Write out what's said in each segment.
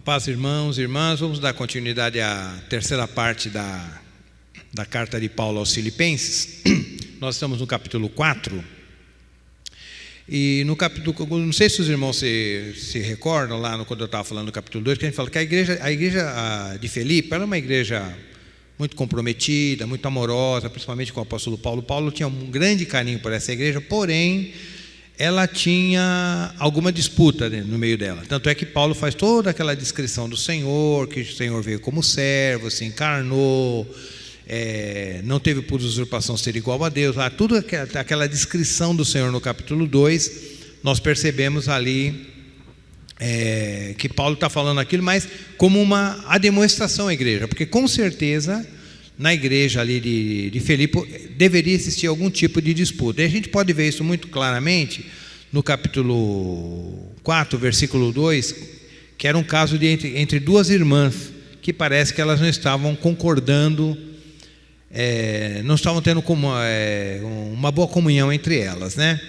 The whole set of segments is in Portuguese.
paz, irmãos e irmãs. Vamos dar continuidade à terceira parte da carta de Paulo aos Filipenses. Nós estamos no capítulo 4. E no capítulo, não sei se os irmãos se recordam lá quando eu estava falando do capítulo 2, que a gente fala que a igreja de Filipe era uma igreja muito comprometida, muito amorosa, principalmente com o apóstolo Paulo. Paulo tinha um grande carinho por essa igreja, porém ela tinha alguma disputa no meio dela. Tanto é que Paulo faz toda aquela descrição do Senhor, que o Senhor veio como servo, se encarnou, não teve por usurpação ser igual a Deus. Lá, tudo aquela descrição do Senhor no capítulo 2, nós percebemos ali que Paulo está falando aquilo, mas como a demonstração à igreja, porque com certeza na igreja ali de Filipe deveria existir algum tipo de disputa. E a gente pode ver isso muito claramente no capítulo 4, versículo 2, que era um caso entre duas irmãs, que parece que elas não estavam concordando, não estavam tendo uma boa comunhão entre elas, né?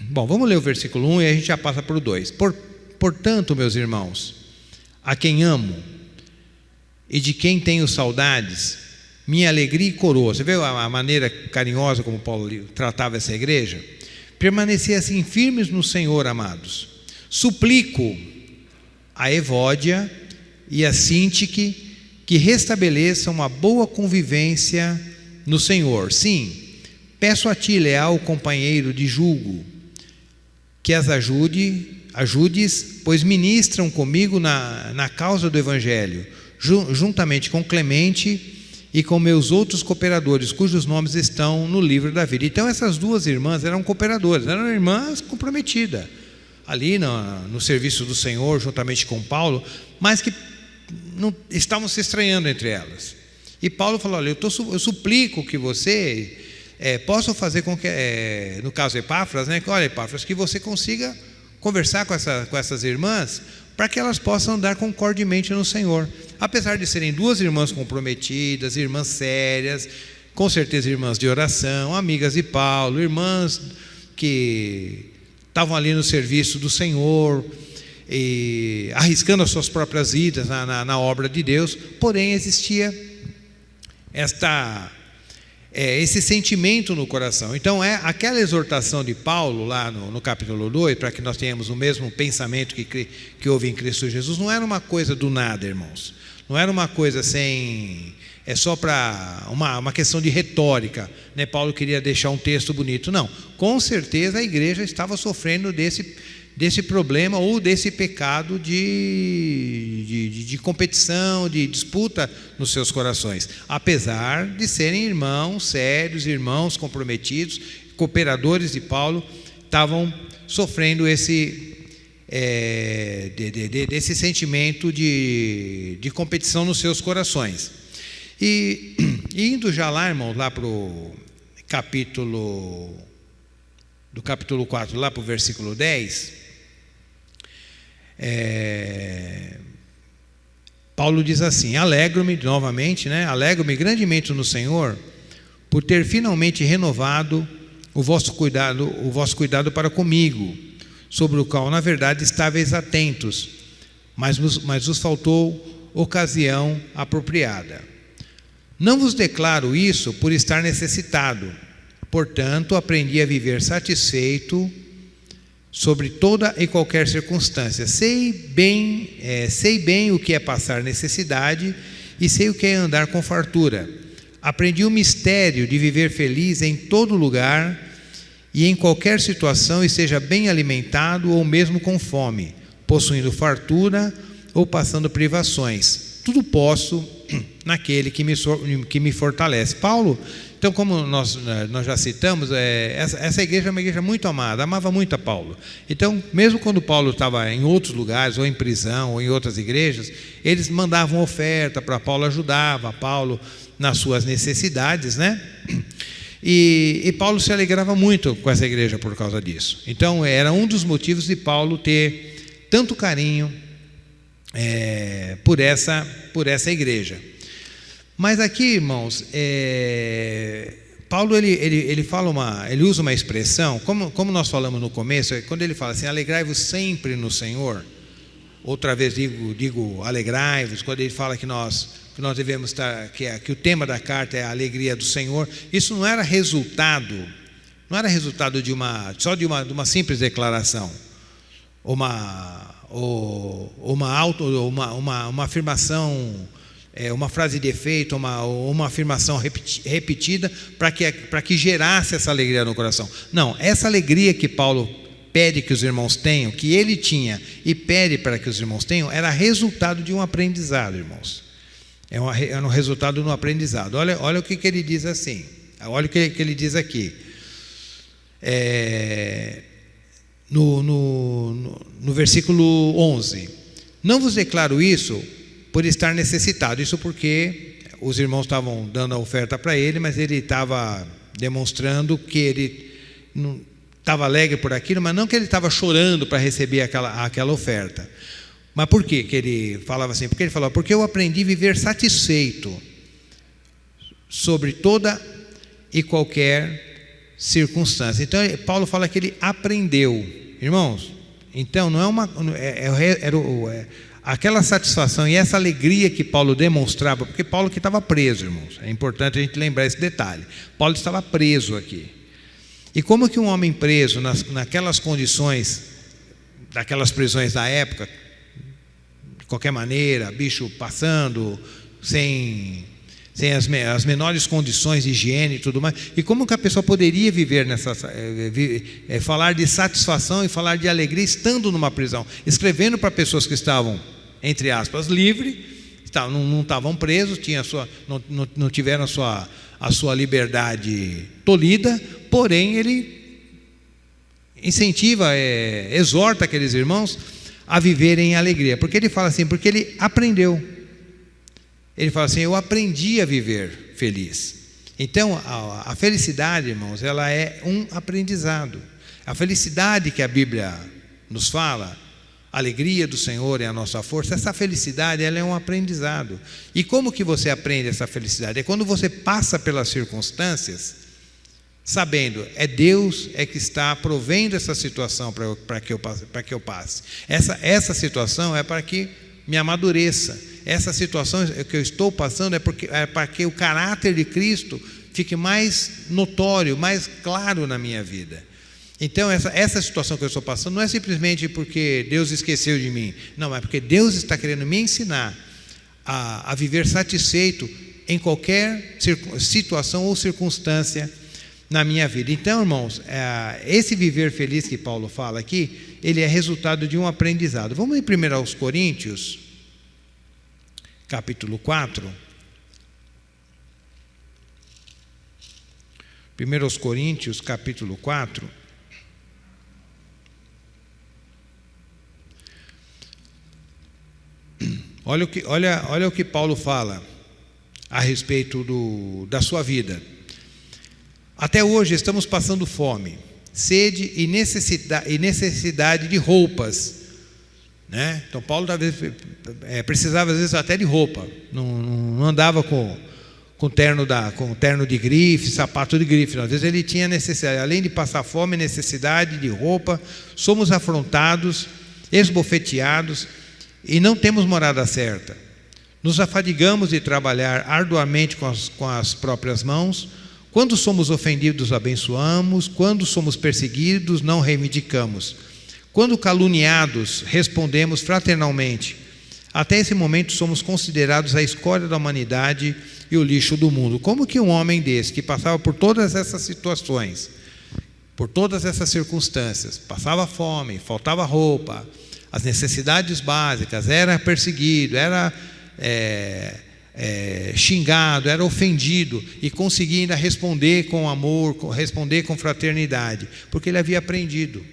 Bom, vamos ler o versículo 1 e a gente já passa para o 2. Portanto, meus irmãos, a quem amo e de quem tenho saudades, minha alegria e coroa. Você vê a maneira carinhosa como Paulo tratava essa igreja? Permanecer assim firmes no Senhor, amados. Suplico a Evódia e a Sintique que restabeleçam uma boa convivência no Senhor. Sim, peço a ti, leal companheiro de julgo, que as ajudes, pois ministram comigo na causa do Evangelho, juntamente com Clemente e com meus outros cooperadores, cujos nomes estão no livro da vida. Então essas duas irmãs eram cooperadoras, eram irmãs comprometidas ali no serviço do Senhor, juntamente com Paulo, mas que não estavam se estranhando entre elas. E Paulo falou: olha, eu suplico que você possa fazer com que, no caso Epáfras, né? Olha, Epáfras, que você consiga conversar com essas irmãs, para que elas possam andar concordemente no Senhor. Apesar de serem duas irmãs comprometidas, irmãs sérias, com certeza irmãs de oração, amigas de Paulo, irmãs que estavam ali no serviço do Senhor, e arriscando as suas próprias vidas na obra de Deus, porém existia esse sentimento no coração. Então aquela exortação de Paulo lá no capítulo 2, para que nós tenhamos o mesmo pensamento que houve em Cristo Jesus, não era uma coisa do nada, irmãos. Não era uma coisa só para uma questão de retórica, né? Paulo queria deixar um texto bonito. Não, com certeza a igreja estava sofrendo desse problema ou desse pecado de competição, de disputa nos seus corações, apesar de serem irmãos sérios, irmãos comprometidos, cooperadores de Paulo, estavam sofrendo desse sentimento de competição nos seus corações. E indo já lá, irmãos, lá para o capítulo 4, lá para o versículo 10, Paulo diz assim: alegro-me novamente, né? Alegro-me grandemente no Senhor por ter finalmente renovado o vosso cuidado para comigo, sobre o qual na verdade estáveis atentos, mas vos faltou ocasião apropriada. Não vos declaro isso por estar necessitado, portanto aprendi a viver satisfeito sobre toda e qualquer circunstância. Sei bem o que é passar necessidade e sei o que é andar com fartura. Aprendi o mistério de viver feliz em todo lugar e em qualquer situação, e seja bem alimentado ou mesmo com fome, possuindo fartura ou passando privações. Tudo posso naquele que me fortalece. Paulo, então, como nós já citamos, essa igreja é uma igreja muito amada, amava muito a Paulo. Então, mesmo quando Paulo estava em outros lugares, ou em prisão, ou em outras igrejas, eles mandavam oferta para Paulo, ajudava Paulo nas suas necessidades, né? E Paulo se alegrava muito com essa igreja por causa disso. Então, era um dos motivos de Paulo ter tanto carinho por essa igreja. Mas aqui, irmãos, Paulo ele usa uma expressão, como nós falamos no começo, quando ele fala assim: alegrai-vos sempre no Senhor. outra vez digo alegrai-vos, quando ele fala que nós devemos estar, que o tema da carta é a alegria do Senhor. Isso não era resultado só de uma simples declaração, uma afirmação, uma frase de efeito, uma afirmação repetida para que gerasse essa alegria no coração. Não, essa alegria que Paulo pede que os irmãos tenham, que ele tinha e pede para que os irmãos tenham, era resultado de um aprendizado, irmãos. É um resultado de um aprendizado. Olha o que ele diz assim. Olha o que ele diz aqui. No versículo 11: não vos declaro isso por estar necessitado. Isso porque os irmãos estavam dando a oferta para ele, mas ele estava demonstrando que ele não estava alegre por aquilo, mas não que ele estava chorando para receber aquela oferta. Mas por que ele falava assim? Porque ele falava: porque eu aprendi a viver satisfeito sobre toda e qualquer circunstância. Então Paulo fala que ele aprendeu, irmãos. Então não é aquela satisfação e essa alegria que Paulo demonstrava, porque Paulo que estava preso, irmãos. É importante a gente lembrar esse detalhe. Paulo estava preso aqui. E como que um homem preso naquelas condições, daquelas prisões da época, de qualquer maneira, bicho passando, sem as menores condições de higiene e tudo mais, e como que a pessoa poderia viver falar de satisfação e falar de alegria estando numa prisão, escrevendo para pessoas que estavam, entre aspas, livres, não estavam presos, não tiveram a sua liberdade tolhida, porém ele incentiva, exorta aqueles irmãos a viverem em alegria, porque ele fala assim, porque ele aprendeu. Ele fala assim: eu aprendi a viver feliz. Então a felicidade, irmãos, ela é um aprendizado. A felicidade que a Bíblia nos fala, a alegria do Senhor é a nossa força. Essa felicidade, ela é um aprendizado. E como que você aprende essa felicidade? É quando você passa pelas circunstâncias, sabendo, é Deus que está provendo essa situação para que eu passe. Essa situação é para que me amadureça. Essa situação que eu estou passando é para que o caráter de Cristo fique mais notório, mais claro na minha vida. Então essa situação que eu estou passando não é simplesmente porque Deus esqueceu de mim. Não, é porque Deus está querendo me ensinar a viver satisfeito em qualquer situação ou circunstância na minha vida. Então, irmãos, esse viver feliz que Paulo fala aqui, ele é resultado de um aprendizado. Vamos em 1 Coríntios, capítulo 4. 1 Coríntios, capítulo 4. Olha o que Paulo fala a respeito da sua vida. Até hoje estamos passando fome, sede e necessidade de roupas, né? Então Paulo precisava às vezes até de roupa, não andava com terno de grife, sapato de grife. Às vezes ele tinha necessidade, além de passar fome, necessidade de roupa. Somos afrontados, esbofeteados e não temos morada certa. Nos afadigamos de trabalhar arduamente com as próprias mãos. Quando somos ofendidos, abençoamos. Quando somos perseguidos, não reivindicamos. Quando caluniados, respondemos fraternalmente. Até esse momento somos considerados a escória da humanidade e o lixo do mundo. Como que um homem desse, que passava por todas essas situações, por todas essas circunstâncias, passava fome, faltava roupa, as necessidades básicas, era perseguido, era xingado, era ofendido, e conseguia ainda responder com amor, responder com fraternidade, porque ele havia aprendido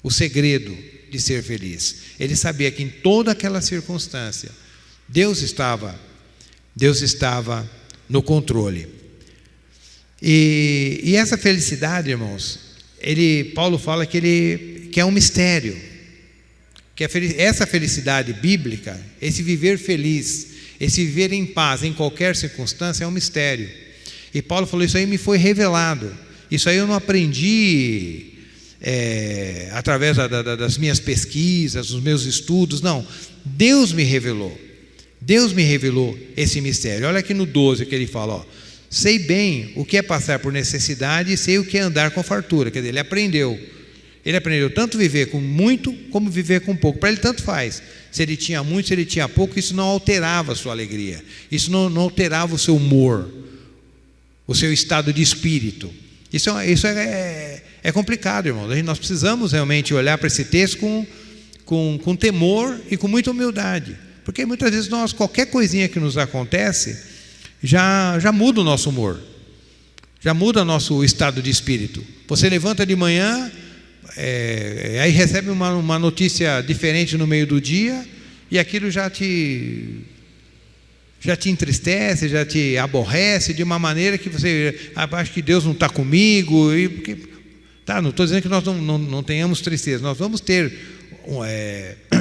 o segredo de ser feliz. Ele sabia que em toda aquela circunstância Deus estava no controle. E essa felicidade, irmãos, Paulo fala que é um mistério, que essa felicidade bíblica, esse viver feliz, esse viver em paz em qualquer circunstância, é um mistério. E Paulo falou: isso aí me foi revelado, isso aí eu não aprendi através das minhas pesquisas, dos meus estudos. Não, Deus me revelou. Deus me revelou esse mistério. Olha aqui no 12 que ele fala, ó, sei bem o que é passar por necessidade e sei o que é andar com fartura. Quer dizer, ele aprendeu tanto viver com muito como viver com pouco. Para ele tanto faz. Se ele tinha muito, se ele tinha pouco, isso não alterava a sua alegria. Isso não alterava o seu humor, o seu estado de espírito. Isso é complicado, irmão. Nós precisamos realmente olhar para esse texto com temor e com muita humildade. Porque muitas vezes qualquer coisinha que nos acontece já muda o nosso humor, já muda o nosso estado de espírito. Você levanta de manhã, aí recebe uma notícia diferente no meio do dia, e aquilo já te entristece, já te aborrece de uma maneira que você acha que Deus não está comigo. Não estou dizendo que nós não tenhamos tristeza, nós vamos ter,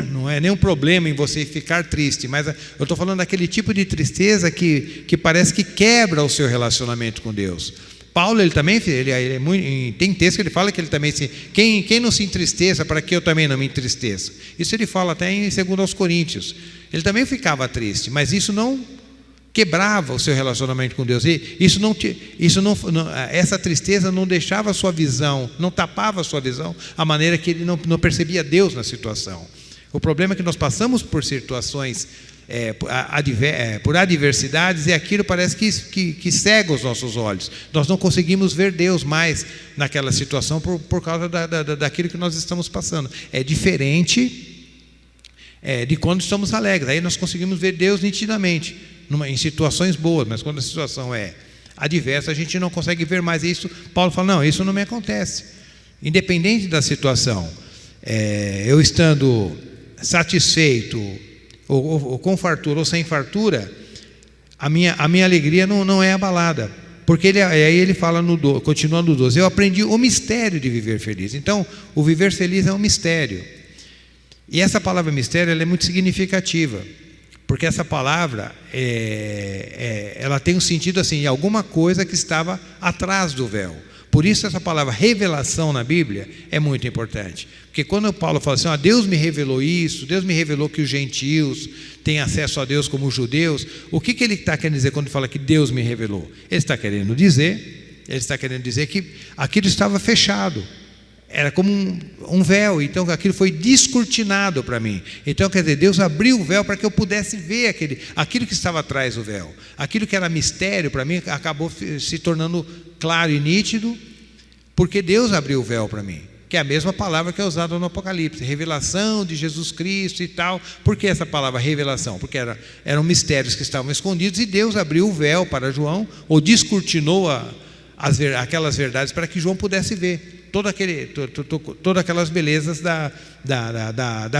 não é nenhum problema em você ficar triste, mas eu estou falando daquele tipo de tristeza que parece que quebra o seu relacionamento com Deus. Paulo, ele também, tem texto que ele fala que ele também quem não se entristeça, para que eu também não me entristeça. Isso ele fala até em 2 Coríntios. Ele também ficava triste, mas isso não quebrava o seu relacionamento com Deus. Essa tristeza não deixava a sua visão, não tapava a sua visão, a maneira que ele não percebia Deus na situação. O problema é que nós passamos por situações, por adversidades, e aquilo parece que cega os nossos olhos. Nós não conseguimos ver Deus mais naquela situação por causa daquilo que nós estamos passando. É diferente de quando estamos alegres. Aí nós conseguimos ver Deus nitidamente em situações boas, mas quando a situação é adversa, a gente não consegue ver mais isso. Paulo fala, não, isso não me acontece. Independente da situação, eu estando satisfeito, ou com fartura ou sem fartura, a minha alegria não é abalada. Porque aí ele fala, continua no 12, eu aprendi o mistério de viver feliz. Então, o viver feliz é um mistério. E essa palavra mistério, ela é muito significativa, porque essa palavra ela tem um sentido assim, alguma coisa que estava atrás do véu. Por isso essa palavra revelação na Bíblia é muito importante. Porque quando Paulo fala assim, Deus me revelou isso, Deus me revelou que os gentios têm acesso a Deus como os judeus, o que ele está querendo dizer quando fala que Deus me revelou? Ele está querendo dizer que aquilo estava fechado. Era como um véu, então aquilo foi descortinado para mim. Então, quer dizer, Deus abriu o véu para que eu pudesse ver aquilo que estava atrás do véu. Aquilo que era mistério para mim acabou se tornando claro e nítido, porque Deus abriu o véu para mim. Que é a mesma palavra que é usada no Apocalipse, revelação de Jesus Cristo e tal. Por que essa palavra revelação? Porque eram mistérios que estavam escondidos e Deus abriu o véu para João, ou descortinou aquelas verdades para que João pudesse ver todas aquelas belezas da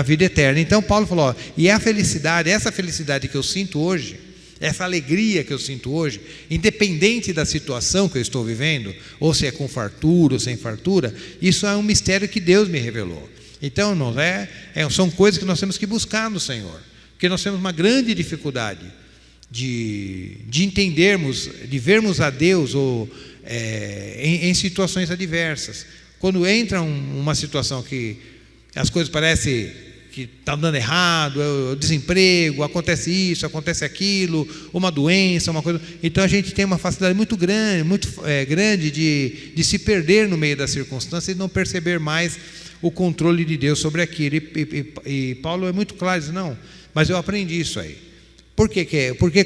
vida eterna. Então Paulo falou, e essa felicidade que eu sinto hoje, essa alegria que eu sinto hoje, independente da situação que eu estou vivendo, ou se é com fartura ou sem fartura, isso é um mistério que Deus me revelou. Então, irmãos, são coisas que nós temos que buscar no Senhor, porque nós temos uma grande dificuldade de entendermos, de vermos a Deus em situações adversas. Quando entra uma situação que as coisas parecem que estão dando errado, desemprego, acontece isso, acontece aquilo, uma doença, uma coisa. Então a gente tem uma facilidade muito grande de se perder no meio das circunstâncias e não perceber mais o controle de Deus sobre aquilo. E Paulo é muito claro, diz, não, mas eu aprendi isso aí. Por que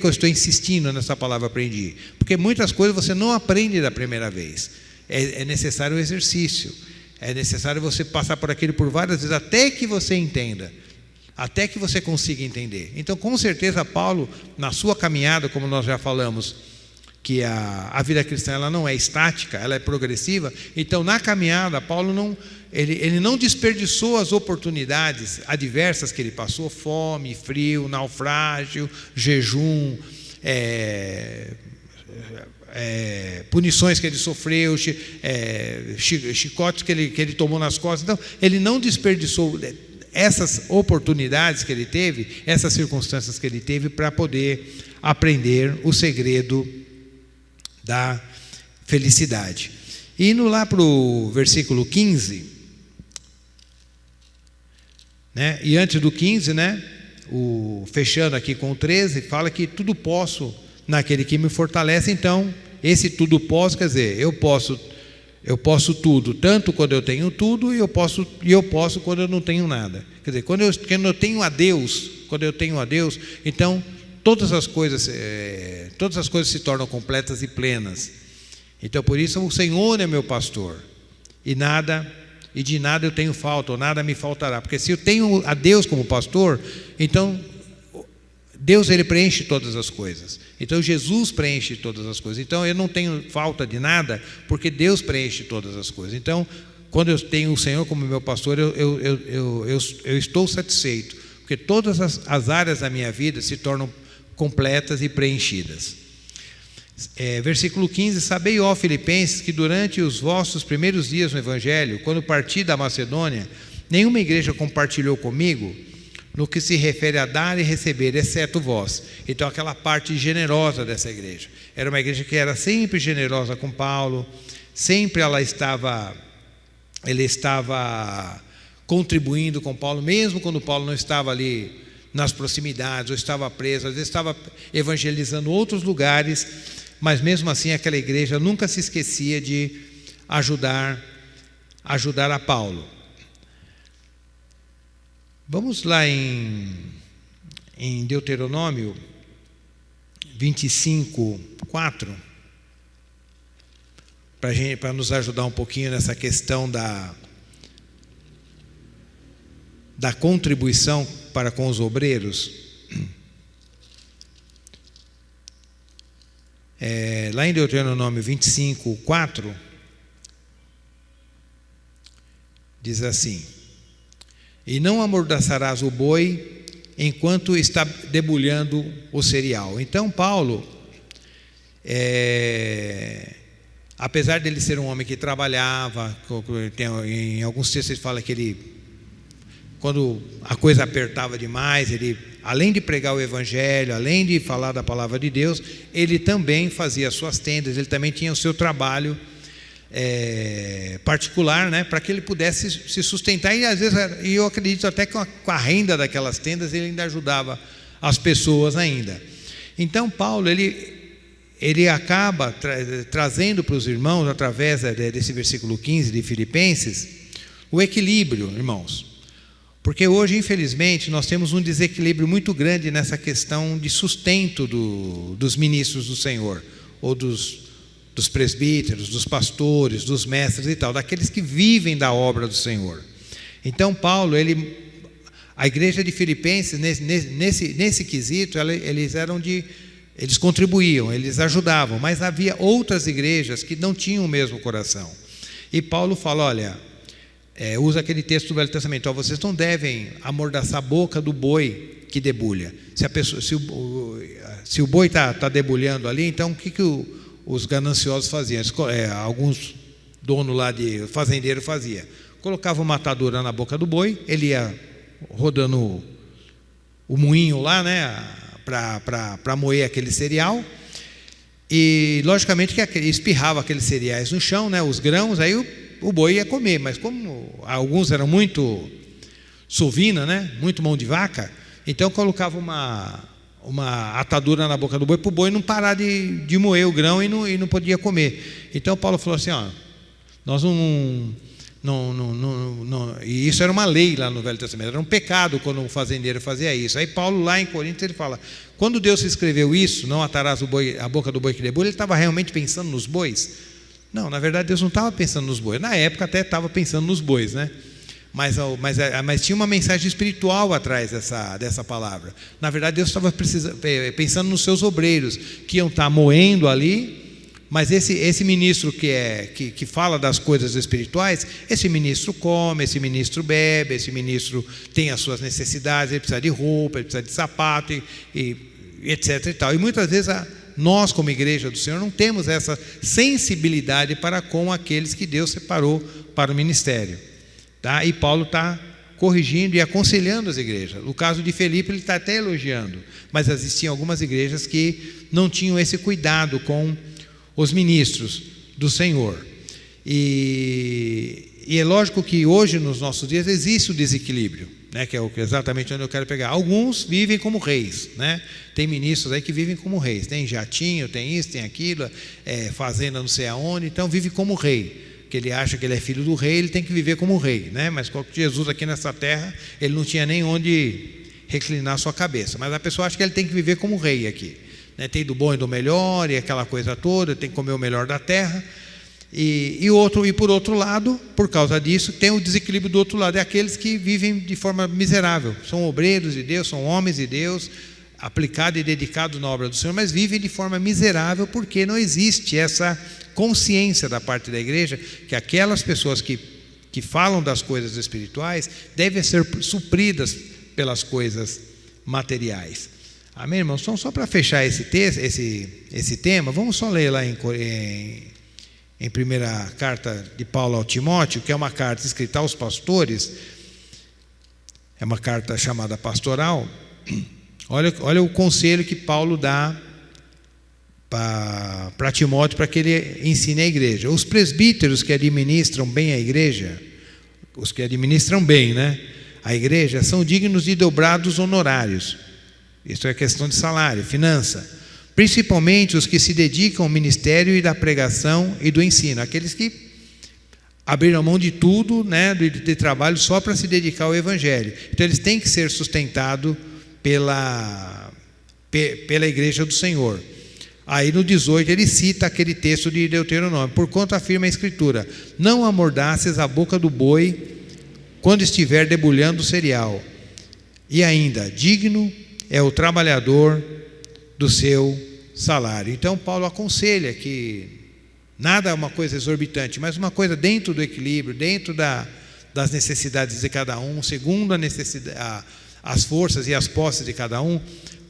eu estou insistindo nessa palavra aprendi? Porque muitas coisas você não aprende da primeira vez. É necessário um exercício. É necessário você passar por aquilo por várias vezes, até que você entenda, até que você consiga entender. Então, com certeza, Paulo, na sua caminhada, como nós já falamos, que a vida cristã ela não é estática, ela é progressiva. Então, na caminhada, Paulo ele não desperdiçou as oportunidades adversas que ele passou, fome, frio, naufrágio, jejum, punições que ele sofreu, chicotes que ele tomou nas costas. Então, ele não desperdiçou essas oportunidades que ele teve, essas circunstâncias que ele teve, para poder aprender o segredo da felicidade. Indo lá para o versículo 15, né? E antes do 15, né? Fechando aqui com o 13, fala que tudo posso naquele que me fortalece. Então, esse tudo posso, quer dizer, eu posso tudo, tanto quando eu tenho tudo, e eu posso quando eu não tenho nada. Quer dizer, quando eu tenho a Deus, então todas as coisas se tornam completas e plenas. Então, por isso, o Senhor é meu pastor, e de nada eu tenho falta, ou nada me faltará. Porque se eu tenho a Deus como pastor, então Deus, ele preenche todas as coisas. Então Jesus preenche todas as coisas. Então eu não tenho falta de nada, porque Deus preenche todas as coisas. Então, quando eu tenho o Senhor como meu pastor, eu estou satisfeito, porque todas as áreas da minha vida se tornam completas e preenchidas. Versículo 15: Sabei, ó Filipenses, que durante os vossos primeiros dias no Evangelho, quando parti da Macedônia, nenhuma igreja compartilhou comigo no que se refere a dar e receber, exceto vós. Então, aquela parte generosa dessa igreja. Era uma igreja que era sempre generosa com Paulo, sempre ele estava contribuindo com Paulo, mesmo quando Paulo não estava ali nas proximidades, ou estava preso, às vezes estava evangelizando outros lugares, mas mesmo assim aquela igreja nunca se esquecia de ajudar a Paulo. Vamos lá em Deuteronômio 25, 4, para nos ajudar um pouquinho nessa questão da contribuição para com os obreiros. Lá em Deuteronômio 25, 4, diz assim: E não amordaçarás o boi enquanto está debulhando o cereal. Então Paulo, apesar dele ser um homem que trabalhava, em alguns textos ele fala que ele, quando a coisa apertava demais, ele, além de pregar o Evangelho, além de falar da palavra de Deus, ele também fazia as suas tendas, ele também tinha o seu trabalho particular, né, para que ele pudesse se sustentar. E às vezes, eu acredito até que com a renda daquelas tendas ele ainda ajudava as pessoas ainda. Então Paulo, ele acaba trazendo para os irmãos, através desse versículo 15 de Filipenses, o equilíbrio, irmãos. Porque hoje, infelizmente, nós temos um desequilíbrio muito grande nessa questão de sustento dos ministros do Senhor, ou dos presbíteros, dos pastores, dos mestres e tal, daqueles que vivem da obra do Senhor. Então Paulo, a igreja de Filipenses, nesse quesito, eles contribuíam, eles ajudavam, mas havia outras igrejas que não tinham o mesmo coração. E Paulo fala, olha, usa aquele texto do Velho Testamento: vocês não devem amordaçar a boca do boi que debulha. Se o boi está debulhando ali, então o que os gananciosos faziam? Alguns donos lá de fazendeiro faziam: colocava uma atadura na boca do boi, ele ia rodando o moinho lá, né, para moer aquele cereal, e logicamente que espirrava aqueles cereais no chão, né, os grãos, aí o boi ia comer. Mas como alguns eram muito sovina, né, muito mão de vaca, então colocava uma atadura na boca do boi para o boi não parar de moer o grão e não podia comer. Então Paulo falou assim: nós não, e isso era uma lei lá no Velho Testamento, era um pecado quando um fazendeiro fazia isso. Aí Paulo, lá em Coríntios, ele fala: quando Deus escreveu isso, não atarás a boca do boi que debulha, ele estava realmente pensando nos bois? Não, na verdade Deus não estava pensando nos bois. Na época até estava pensando nos bois, né? Mas tinha uma mensagem espiritual atrás dessa palavra. Na verdade Deus estava pensando nos seus obreiros, que iam estar moendo ali. Mas esse ministro que fala das coisas espirituais, esse ministro come, esse ministro bebe, esse ministro tem as suas necessidades, ele precisa de roupa, ele precisa de sapato, e etc. e tal. E muitas vezes nós, como igreja do Senhor, não temos essa sensibilidade para com aqueles que Deus separou para o ministério. Tá? E Paulo está corrigindo e aconselhando as igrejas. No caso de Filipe, ele está até elogiando, mas existiam algumas igrejas que não tinham esse cuidado com os ministros do Senhor. E é lógico que hoje, nos nossos dias, existe o desequilíbrio. né, que é exatamente onde eu quero pegar. Alguns vivem como reis, né? Tem ministros aí que vivem como reis, tem jatinho, tem isso, tem aquilo, fazenda não sei aonde, então vive como rei, que ele acha que ele é filho do rei, ele tem que viver como rei, né? Mas Jesus aqui nessa terra, ele não tinha nem onde reclinar sua cabeça, mas a pessoa acha que ele tem que viver como rei aqui, né? Tem do bom e do melhor, e aquela coisa toda, tem que comer o melhor da terra. E por outro lado, por causa disso, tem o desequilíbrio do outro lado, é aqueles que vivem de forma miserável, são obreiros de Deus, são homens de Deus, aplicados e dedicados na obra do Senhor, mas vivem de forma miserável porque não existe essa consciência da parte da igreja que aquelas pessoas que falam das coisas espirituais devem ser supridas pelas coisas materiais. Amém, irmãos? Então, só para fechar esse texto, esse tema, vamos só ler lá em primeira carta de Paulo ao Timóteo, que é uma carta escrita aos pastores, é uma carta chamada pastoral. Olha o conselho que Paulo dá para Timóteo, para que ele ensine a igreja. Os presbíteros que administram bem a igreja, os que administram bem, né, a igreja, são dignos de dobrados honorários. Isso é questão de salário, finança. Principalmente os que se dedicam ao ministério e da pregação e do ensino, aqueles que abriram mão de tudo, né, de trabalho só para se dedicar ao evangelho. Então eles têm que ser sustentados pela igreja do Senhor. Aí no 18 ele cita aquele texto de Deuteronômio: porquanto afirma a escritura, não amordaces a boca do boi quando estiver debulhando o cereal. E ainda, digno é o trabalhador do seu salário. Então Paulo aconselha que nada é uma coisa exorbitante, mas uma coisa dentro do equilíbrio, dentro das necessidades de cada um, segundo a necessidade, as forças e as posses de cada um,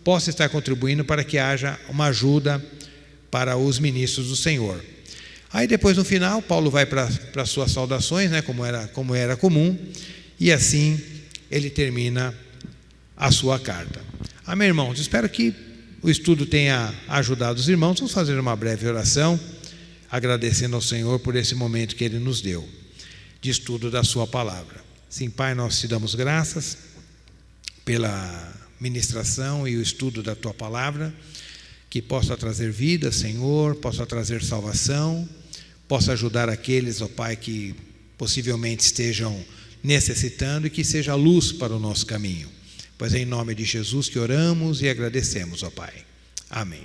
possa estar contribuindo para que haja uma ajuda para os ministros do Senhor. Aí depois no final Paulo vai para as suas saudações, né, como era comum, e assim ele termina a sua carta. Amém, irmãos? Espero que o estudo tenha ajudado os irmãos. Vamos fazer uma breve oração, agradecendo ao Senhor por esse momento que Ele nos deu de estudo da sua palavra. Sim, Pai, nós te damos graças pela ministração e o estudo da tua palavra, que possa trazer vida, Senhor, possa trazer salvação, possa ajudar aqueles, ó Pai, que possivelmente estejam necessitando, e que seja luz para o nosso caminho. Pois é em nome de Jesus que oramos e agradecemos, ó Pai. Amém.